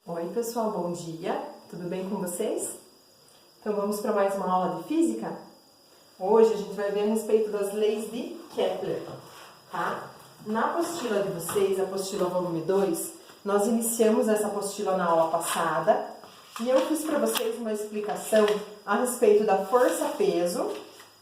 Oi pessoal, bom dia, tudo bem com vocês? Então vamos para mais uma aula de física? Hoje a gente vai ver a respeito das leis de Kepler, tá? Na apostila de vocês, a apostila volume 2, nós iniciamos essa apostila na aula passada e eu fiz para vocês uma explicação a respeito da força-peso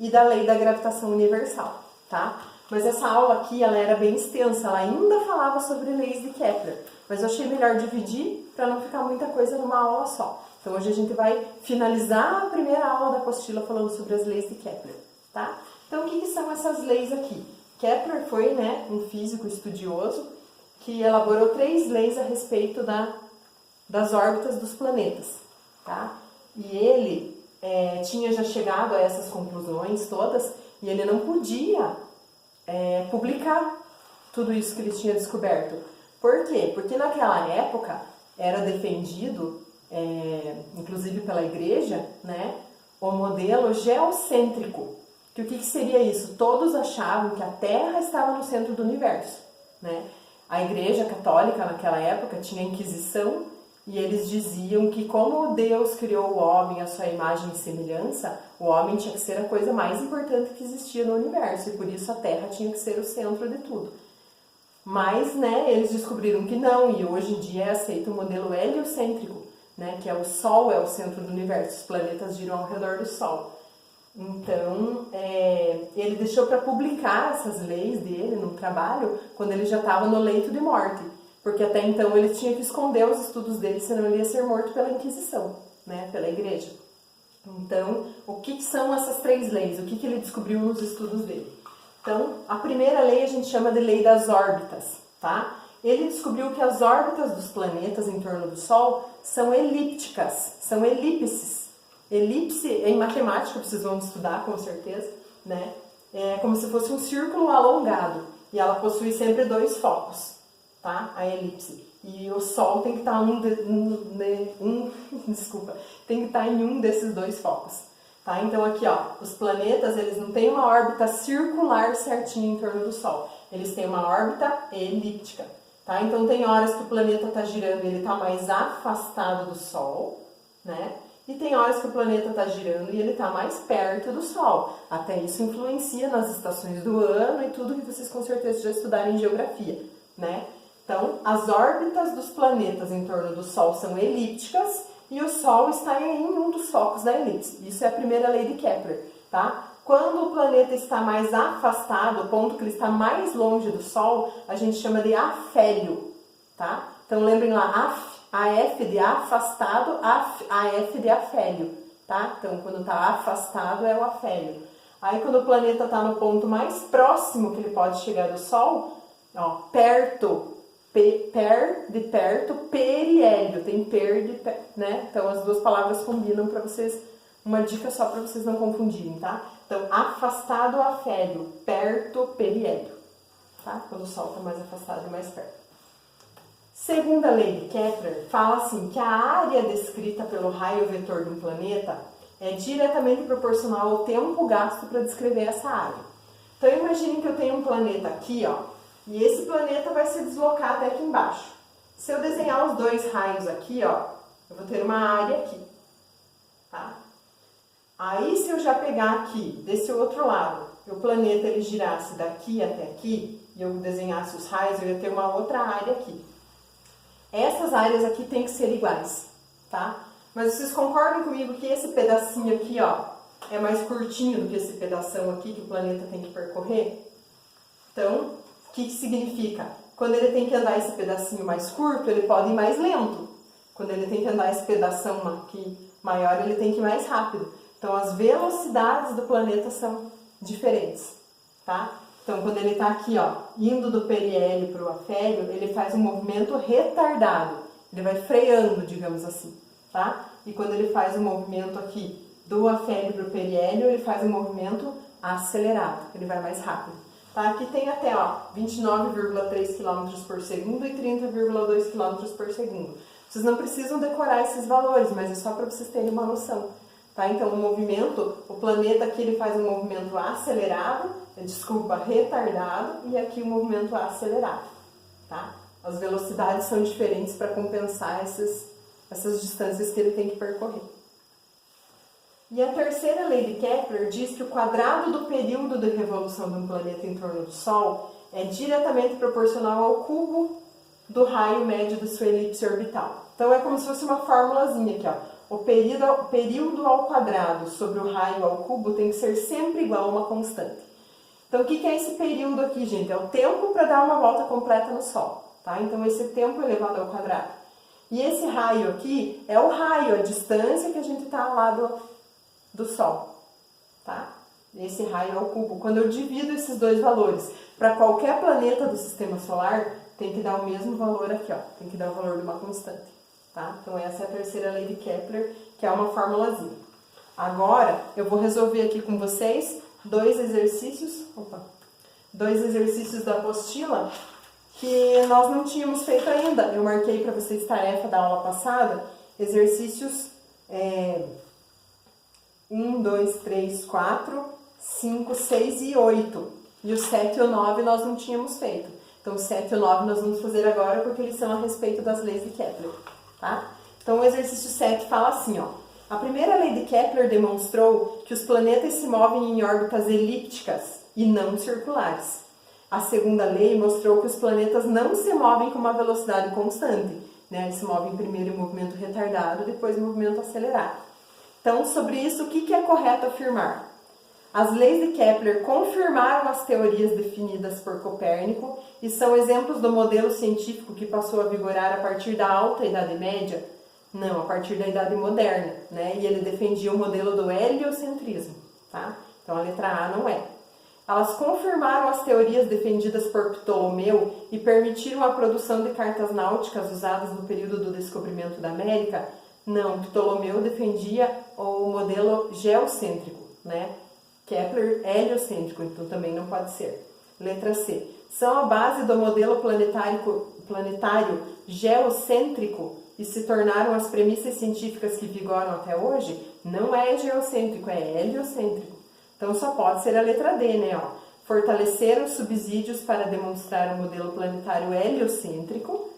e da lei da gravitação universal, tá? Mas essa aula aqui, ela era bem extensa, ela ainda falava sobre leis de Kepler, mas eu achei melhor dividir para não ficar muita coisa numa aula só. Então hoje a gente vai finalizar a primeira aula da apostila falando sobre as leis de Kepler, tá? Então o que são essas leis aqui? Kepler foi, um físico estudioso que elaborou 3 leis a respeito das órbitas dos planetas, tá? E ele tinha já chegado a essas conclusões todas e ele não podia publicar tudo isso que ele tinha descoberto. Por quê? Porque naquela época era defendido, inclusive pela igreja, o modelo geocêntrico. Que o que seria isso? Todos achavam que a Terra estava no centro do universo, A igreja católica naquela época tinha a Inquisição e eles diziam que como Deus criou o homem à sua imagem e semelhança, o homem tinha que ser a coisa mais importante que existia no universo e por isso a Terra tinha que ser o centro de tudo. Mas, eles descobriram que não, e hoje em dia é aceito o modelo heliocêntrico, que é o Sol é o centro do universo, os planetas giram ao redor do Sol. Então, ele deixou para publicar essas leis dele no trabalho quando ele já estava no leito de morte, porque até então ele tinha que esconder os estudos dele, senão ele ia ser morto pela Inquisição, pela igreja. Então, o que são essas 3 leis? O que ele descobriu nos estudos dele? Então, a primeira lei a gente chama de lei das órbitas, tá? Ele descobriu que as órbitas dos planetas em torno do Sol são elípticas, são elipses. Elipse, em matemática, vocês vão estudar com certeza, É como se fosse um círculo alongado e ela possui sempre 2 focos, tá? A elipse. E o Sol tem que estar tem que estar em um desses 2 focos. Tá? Então aqui, os planetas, eles não têm uma órbita circular certinho em torno do Sol. Eles têm uma órbita elíptica, tá? Então tem horas que o planeta está girando e ele está mais afastado do Sol, E tem horas que o planeta está girando e ele está mais perto do Sol. Até isso influencia nas estações do ano e tudo que vocês com certeza já estudaram em geografia, Então, as órbitas dos planetas em torno do Sol são elípticas e o Sol está em um dos focos da elipse. Isso é a primeira lei de Kepler, tá? Quando o planeta está mais afastado, o ponto que ele está mais longe do Sol, a gente chama de afélio, tá? Então, lembrem lá, AF de afastado, AF de afélio, tá? Então, quando está afastado é o afélio. Aí, quando o planeta está no ponto mais próximo que ele pode chegar do Sol, perto, de perto, periélio, tem de perto, Então as 2 palavras combinam para vocês, uma dica só para vocês não confundirem, tá? Então, afastado, afélio, perto, periélio, tá? Quando o Sol está mais afastado e mais perto. Segunda lei de Kepler fala assim, que a área descrita pelo raio vetor de um planeta é diretamente proporcional ao tempo gasto para descrever essa área. Então imagine que eu tenho um planeta aqui, e esse planeta vai se deslocar até aqui embaixo. Se eu desenhar os 2 raios aqui, eu vou ter uma área aqui, tá? Aí, se eu já pegar aqui, desse outro lado, o planeta ele girasse daqui até aqui, e eu desenhasse os raios, eu ia ter uma outra área aqui. Essas áreas aqui têm que ser iguais, tá? Mas vocês concordam comigo que esse pedacinho aqui, é mais curtinho do que esse pedação aqui que o planeta tem que percorrer? Então, o que significa? Quando ele tem que andar esse pedacinho mais curto, ele pode ir mais lento. Quando ele tem que andar esse pedação aqui maior, ele tem que ir mais rápido. Então, as velocidades do planeta são diferentes, tá? Então, quando ele está aqui, indo do periélio para o afélio, ele faz um movimento retardado. Ele vai freando, digamos assim, tá? E quando ele faz um movimento aqui do afélio para o periélio, ele faz um movimento acelerado. Ele vai mais rápido. Tá? Aqui tem até 29,3 km por segundo e 30,2 km por segundo. Vocês não precisam decorar esses valores, mas é só para vocês terem uma noção. Tá? Então, o planeta aqui ele faz um movimento acelerado, retardado, e aqui o movimento acelerado. Tá? As velocidades são diferentes para compensar essas distâncias que ele tem que percorrer. E a terceira lei de Kepler diz que o quadrado do período de revolução de um planeta em torno do Sol é diretamente proporcional ao cubo do raio médio de sua elipse orbital. Então é como se fosse uma formulazinha aqui, ó. O período ao quadrado sobre o raio ao cubo tem que ser sempre igual a uma constante. Então o que é esse período aqui, gente? É o tempo para dar uma volta completa no Sol, tá? Então esse tempo elevado ao quadrado. E esse raio aqui é o raio, a distância que a gente está lá do Sol, tá? Esse raio ao cubo. Quando eu divido esses dois valores para qualquer planeta do Sistema Solar, tem que dar o mesmo valor aqui, ó. Tem que dar o valor de uma constante, tá? Então essa é a terceira lei de Kepler, que é uma formulazinha. Agora eu vou resolver aqui com vocês dois exercícios da apostila que nós não tínhamos feito ainda. Eu marquei para vocês tarefa da aula passada, exercícios 1, 2, 3, 4, 5, 6 e 8. E o 7 e o 9 nós não tínhamos feito. Então, o 7 e o 9 nós vamos fazer agora porque eles são a respeito das leis de Kepler, tá? Então, o exercício 7 fala assim, ó. A primeira lei de Kepler demonstrou que os planetas se movem em órbitas elípticas e não circulares. A segunda lei mostrou que os planetas não se movem com uma velocidade constante, né? Eles se movem primeiro em movimento retardado, depois em movimento acelerado. Então, sobre isso, o que é correto afirmar? As leis de Kepler confirmaram as teorias definidas por Copérnico e são exemplos do modelo científico que passou a vigorar a partir da Alta Idade Média? Não, a partir da Idade Moderna, né? E ele defendia o modelo do heliocentrismo, tá? Então, a letra A não é. Elas confirmaram as teorias defendidas por Ptolomeu e permitiram a produção de cartas náuticas usadas no período do descobrimento da América? Não, Ptolomeu defendia o modelo geocêntrico, né? Kepler heliocêntrico, então também não pode ser. Letra C. São a base do modelo planetário geocêntrico e se tornaram as premissas científicas que vigoram até hoje? Não é geocêntrico, é heliocêntrico. Então só pode ser a letra D, né? Ó. Fortaleceram os subsídios para demonstrar o modelo planetário heliocêntrico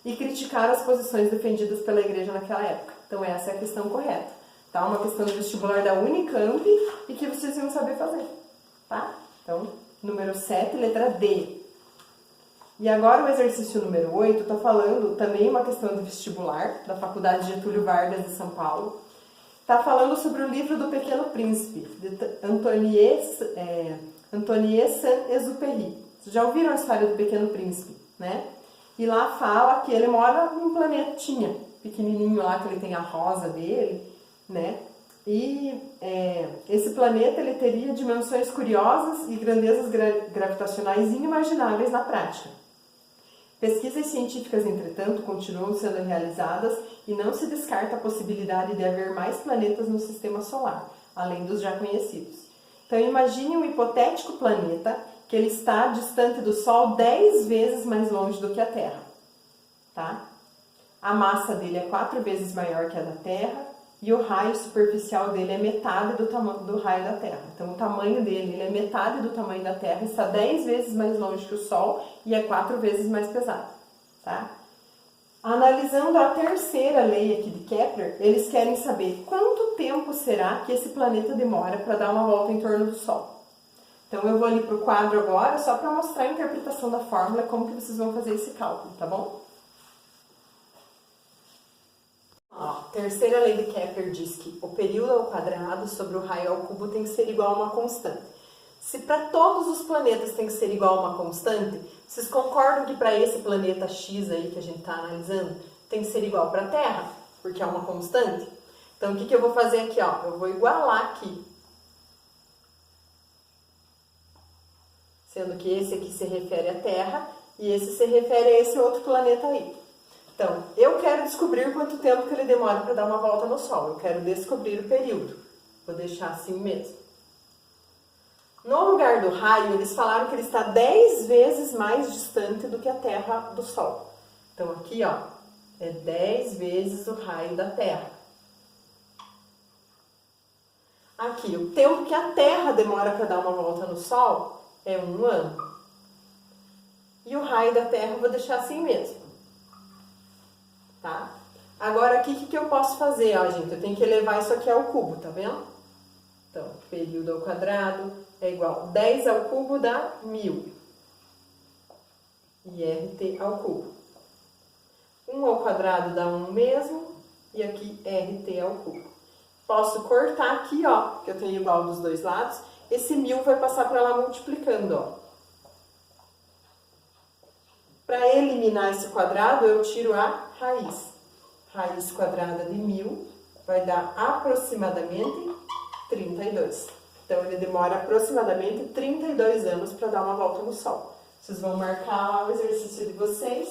e criticaram as posições defendidas pela Igreja naquela época. Então essa é a questão correta. Tá? Uma questão de vestibular da Unicamp e que vocês iam saber fazer, tá? Então, número 7, letra D. E agora o exercício número 8 está falando também uma questão de vestibular da Faculdade Getúlio Vargas de São Paulo. Está falando sobre o livro do Pequeno Príncipe, de Antoine Saint-Exupéry. Vocês já ouviram a história do Pequeno Príncipe, né? E lá fala que ele mora num planetinha pequenininho lá, que ele tem a rosa dele, né? E esse planeta ele teria dimensões curiosas e grandezas gravitacionais inimagináveis na prática. Pesquisas científicas, entretanto, continuam sendo realizadas e não se descarta a possibilidade de haver mais planetas no Sistema Solar, além dos já conhecidos. Então imagine um hipotético planeta que ele está distante do Sol 10 vezes mais longe do que a Terra, tá? A massa dele é 4 vezes maior que a da Terra, e o raio superficial dele é metade do tamanho do raio da Terra. Então, o tamanho dele ele é metade do tamanho da Terra, está 10 vezes mais longe que o Sol e é 4 vezes mais pesado, tá? Analisando a terceira lei aqui de Kepler, eles querem saber quanto tempo será que esse planeta demora para dar uma volta em torno do Sol. Então, eu vou ali para o quadro agora, só para mostrar a interpretação da fórmula, como que vocês vão fazer esse cálculo, tá bom? A terceira lei de Kepler diz que o período ao quadrado sobre o raio ao cubo tem que ser igual a uma constante. Se para todos os planetas tem que ser igual a uma constante, vocês concordam que para esse planeta X aí que a gente está analisando, tem que ser igual para a Terra, porque é uma constante? Então, o que eu vou fazer aqui? Ó? Eu vou igualar aqui. Sendo que esse aqui se refere à Terra e esse se refere a esse outro planeta aí. Então, eu quero descobrir quanto tempo que ele demora para dar uma volta no Sol. Eu quero descobrir o período. Vou deixar assim mesmo. No lugar do raio, eles falaram que ele está 10 vezes mais distante do que a Terra do Sol. Então, aqui, ó, é 10 vezes o raio da Terra. Aqui, o tempo que a Terra demora para dar uma volta no Sol é 1 ano. E o raio da Terra eu vou deixar assim mesmo, tá? Agora, aqui, o que eu posso fazer, ó, gente? Eu tenho que elevar isso aqui ao cubo, tá vendo? Então, período ao quadrado é igual 10 ao cubo dá 1000. E RT ao cubo. 1 ao quadrado dá 1 mesmo. E aqui RT ao cubo. Posso cortar aqui, ó, que eu tenho igual dos dois lados. Esse 1000 vai passar para lá multiplicando, ó. Para eliminar esse quadrado, eu tiro a raiz. Raiz quadrada de 1000 vai dar aproximadamente 32. Então, ele demora aproximadamente 32 anos para dar uma volta no Sol. Vocês vão marcar o exercício de vocês.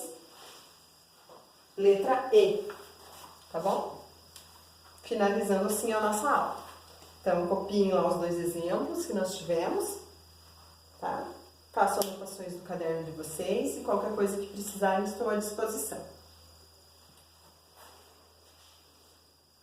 Letra E, tá bom? Finalizando assim a nossa aula. Então, copiem lá os dois exemplos que nós tivemos, tá? Façam anotações do caderno de vocês e qualquer coisa que precisarem, estou à disposição.